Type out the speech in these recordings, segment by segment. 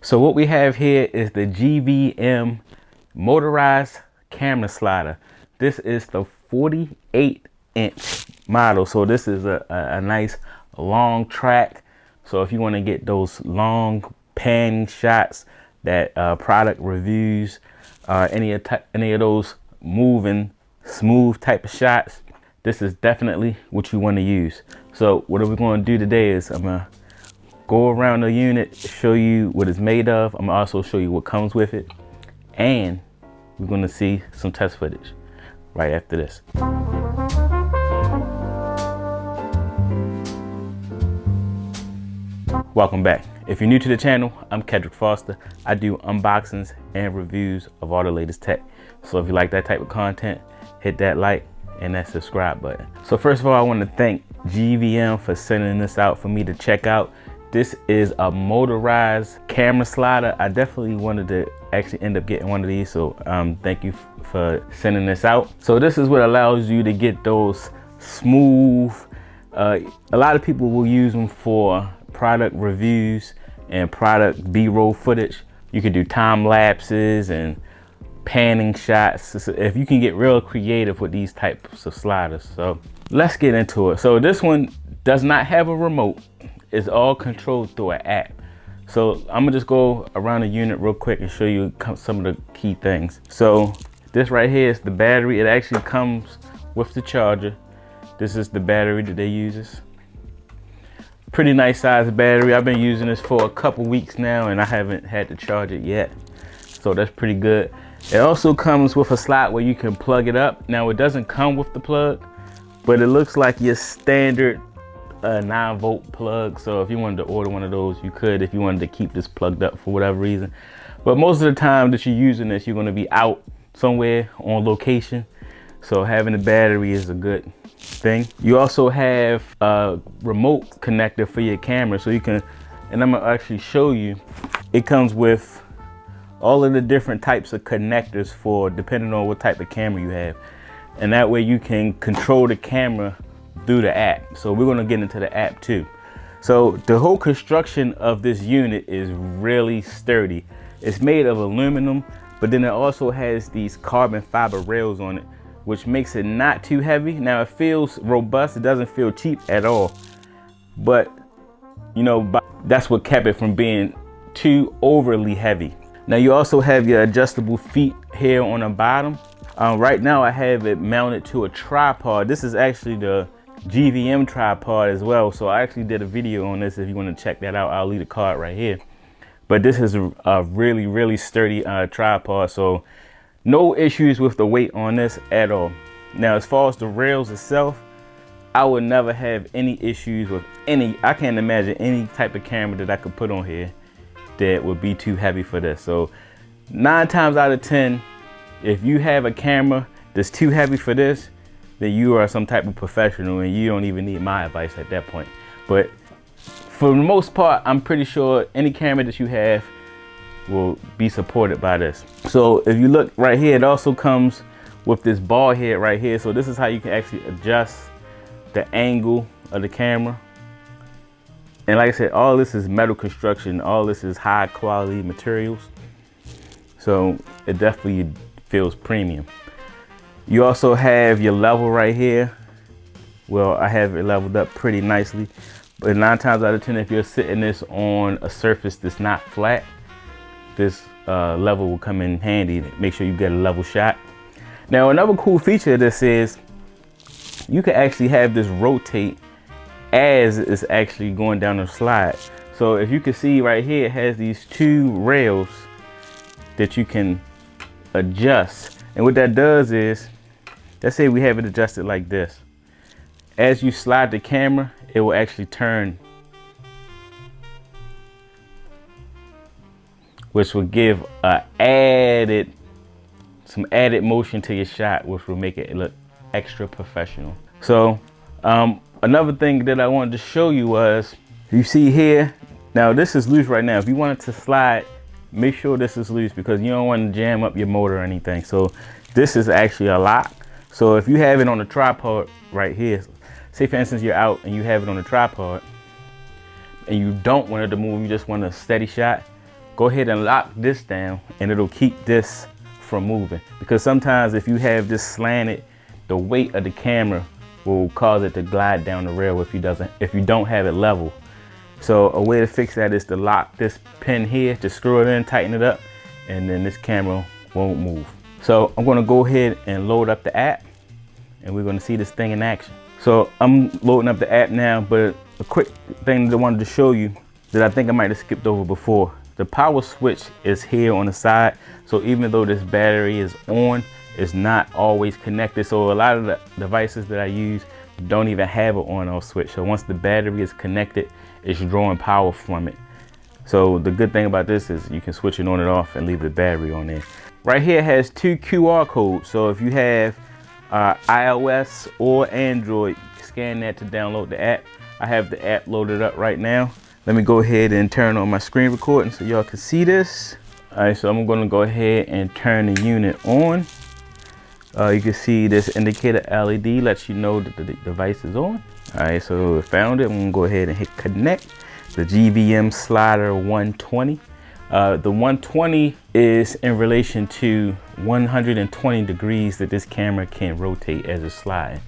So what we have here is the GVM Motorized camera slider. This is the 48-inch model. So this is a nice long track. So if you want to get those long pan shots, that product reviews, any of those moving smooth type of shots, this is definitely what you want to use. So what we're going to do today is I'm gonna go around the unit, show you what it's made of. I'm gonna also show you what comes with it, and we're gonna see some test footage right after this. Welcome back. If you're new to the channel, I'm Kedrick Foster. I do unboxings and reviews of all the latest tech. So if you like that type of content, hit that like and that subscribe button. So first of all, I want to thank GVM for sending this out for me to check out. This is a motorized camera slider. I definitely wanted to actually end up getting one of these, so thank you for sending this out. So this is what allows you to get those smooth, a lot of people will use them for product reviews and product B-roll footage. You can do time lapses and panning shots. If you can get real creative with these types of sliders. So let's get into it. So this one does not have a remote. It's all controlled through an app. So I'm gonna just go around the unit real quick and show you some of the key things. So this right here is the battery. It actually comes with the charger. This is the battery that they use. Pretty nice size battery. I've been using this for a couple weeks now and I haven't had to charge it yet. So that's pretty good. It also comes with a slot where you can plug it up. Now it doesn't come with the plug, but it looks like your standard 9-volt plug. So if you wanted to order one of those, you could, if you wanted to keep this plugged up for whatever reason. But most of the time that you're using this, you're going to be out somewhere on location. So having a battery is a good thing. You also have a remote connector for your camera. So you can, and I'm going to actually show you, it comes with all of the different types of connectors for depending on what type of camera you have. And that way you can control the camera through the app. So we're going to get into the app too. So the whole construction of this unit is really sturdy. It's made of aluminum, but then it also has these carbon fiber rails on it, which makes it not too heavy. Now it feels robust. It doesn't feel cheap at all, but you know, that's what kept it from being too overly heavy. Now you also have your adjustable feet here on the bottom. Right now I have it mounted to a tripod. This is actually the GVM tripod as well. So I actually did a video on this. If you want to check that out, I'll leave a card right here. But this is a really, really sturdy tripod. So no issues with the weight on this at all. Now, as far as the rails itself, I would never have any issues with any, I can't imagine any type of camera that I could put on here that would be too heavy for this. So 9 times out of 10, if you have a camera that's too heavy for this, then you are some type of professional and you don't even need my advice at that point. But for the most part, I'm pretty sure any camera that you have will be supported by this. So if you look right here, it also comes with this ball head right here. So this is how you can actually adjust the angle of the camera. And like I said, all this is metal construction. All this is high quality materials. So it definitely feels premium. You also have your level right here. Well, I have it leveled up pretty nicely. But 9 times out of 10, if you're sitting this on a surface that's not flat, this level will come in handy to make sure you get a level shot. Now, another cool feature of this is you can actually have this rotate as it's actually going down the slide. So if you can see right here, it has these 2 rails that you can adjust. And what that does is, let's say we have it adjusted like this. As you slide the camera, it will actually turn, which will give some added motion to your shot, which will make it look extra professional. So another thing that I wanted to show you was, you see here, now this is loose right now. If you want it to slide, make sure this is loose because you don't want to jam up your motor or anything. So this is actually a lock. So if you have it on the tripod right here, say for instance you're out and you have it on the tripod and you don't want it to move, you just want a steady shot, go ahead and lock this down, and it'll keep this from moving. Because sometimes if you have this slanted, the weight of the camera will cause it to glide down the rail if you don't have it level. So a way to fix that is to lock this pin here, to screw it in, tighten it up, and then this camera won't move. So I'm gonna go ahead and load up the app, and we're gonna see this thing in action. So I'm loading up the app now, but a quick thing that I wanted to show you that I think I might have skipped over before. The power switch is here on the side. So even though this battery is on, it's not always connected. So a lot of the devices that I use don't even have an on-off switch. So once the battery is connected, it's drawing power from it. So the good thing about this is you can switch it on and off and leave the battery on there. Right here has 2 QR codes. So if you have iOS or Android, scan that to download the app. I have the app loaded up right now. Let me go ahead and turn on my screen recording so y'all can see this. All right, so I'm gonna go ahead and turn the unit on. You can see this indicator LED lets you know that the device is on. All right, so it found it. I'm gonna go ahead and hit connect. The GVM slider 120. The 120 is in relation to 120 degrees that this camera can rotate as it's sliding.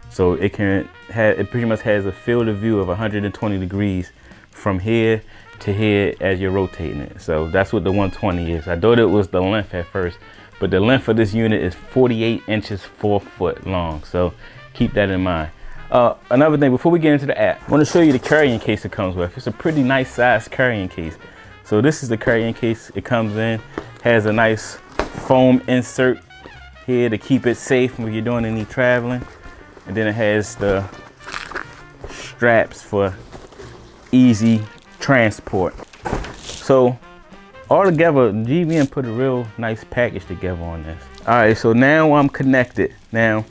So it pretty much has a field of view of 120 degrees from here to here as you're rotating it. So that's what the 120 is. I thought it was the length at first, but the length of this unit is 48 inches, 4 foot long. So keep that in mind. Another thing, before we get into the app, I want to show you the carrying case it comes with. It's a pretty nice size carrying case. So this is the carrying case it comes in. Has a nice foam insert here to keep it safe when you're doing any traveling. And then it has the straps for easy transport. So altogether, GVM put a real nice package together on this. All right, so now I'm connected. Now,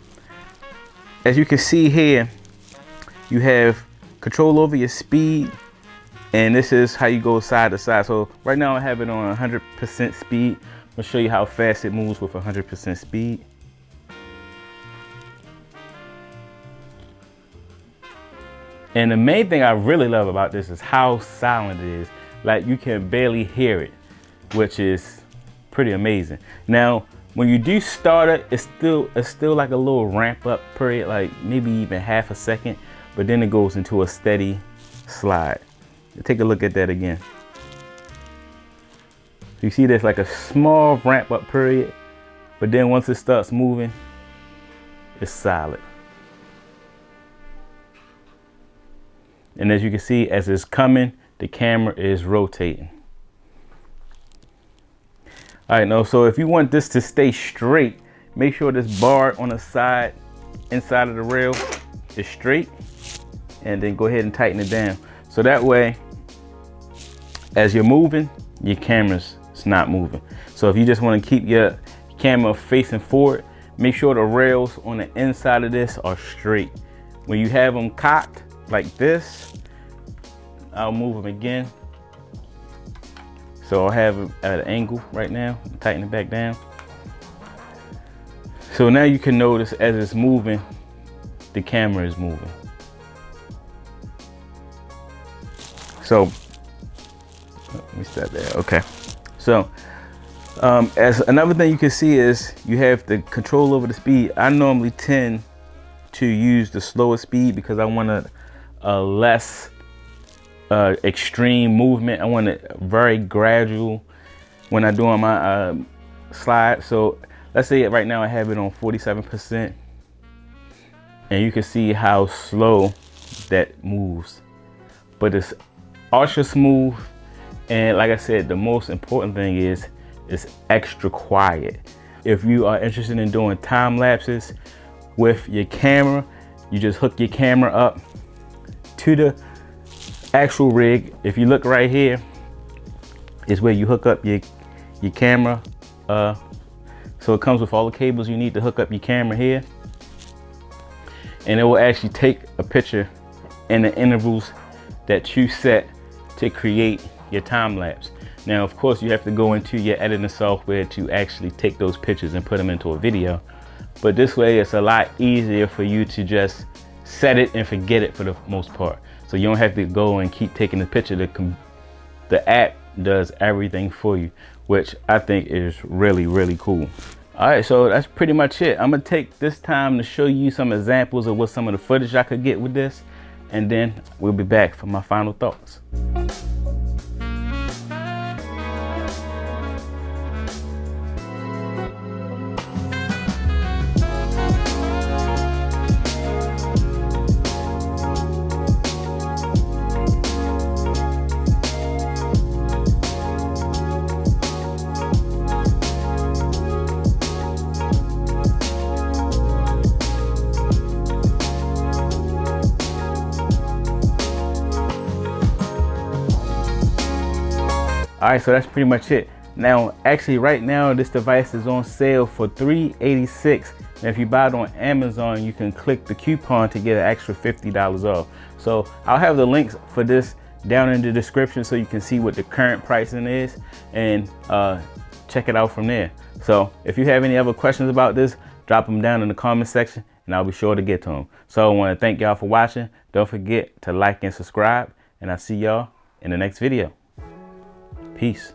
as you can see here, you have control over your speed, and this is how you go side to side. So right now I have it on 100% speed. I'm gonna show you how fast it moves with 100% speed. And the main thing I really love about this is how silent it is. Like, you can barely hear it, which is pretty amazing. Now, when you do start it, it's still like a little ramp up period, like maybe even half a second, but then it goes into a steady slide. Take a look at that again. You see there's like a small ramp up period, but then once it starts moving, it's solid. And as you can see, as it's coming, the camera is rotating. All right, now, so if you want this to stay straight, make sure this bar on the side, inside of the rail, is straight, and then go ahead and tighten it down. So that way, as you're moving, your camera's not moving. So if you just want to keep your camera facing forward, make sure the rails on the inside of this are straight. When you have them cocked like this, I'll move them again. So I'll have it at an angle right now, tighten it back down. So now you can notice as it's moving, the camera is moving. So let me stop there. Okay. So as another thing you can see is you have the control over the speed. I normally tend to use the slower speed because I want a less extreme movement. I want it very gradual when I'm doing my slide. So let's say right now I have it on 47%, and you can see how slow that moves, but it's ultra smooth. And like I said, the most important thing is it's extra quiet. If you are interested in doing time lapses with your camera, you just hook your camera up to the actual rig. If you look right here is where you hook up your camera. So it comes with all the cables you need to hook up your camera here, and it will actually take a picture in the intervals that you set to create your time lapse. Now, of course, you have to go into your editing software to actually take those pictures and put them into a video. But this way, it's a lot easier for you to just set it and forget it for the most part. So you don't have to go and keep taking the picture. The app does everything for you, which I think is really, really cool. All right, so that's pretty much it. I'm gonna take this time to show you some examples of what some of the footage I could get with this, and then we'll be back for my final thoughts. All right, so that's pretty much it. Now, actually right now, this device is on sale for $386. And if you buy it on Amazon, you can click the coupon to get an extra $50 off. So I'll have the links for this down in the description so you can see what the current pricing is and check it out from there. So if you have any other questions about this, drop them down in the comment section and I'll be sure to get to them. So I want to thank y'all for watching. Don't forget to like and subscribe, and I'll see y'all in the next video. Peace.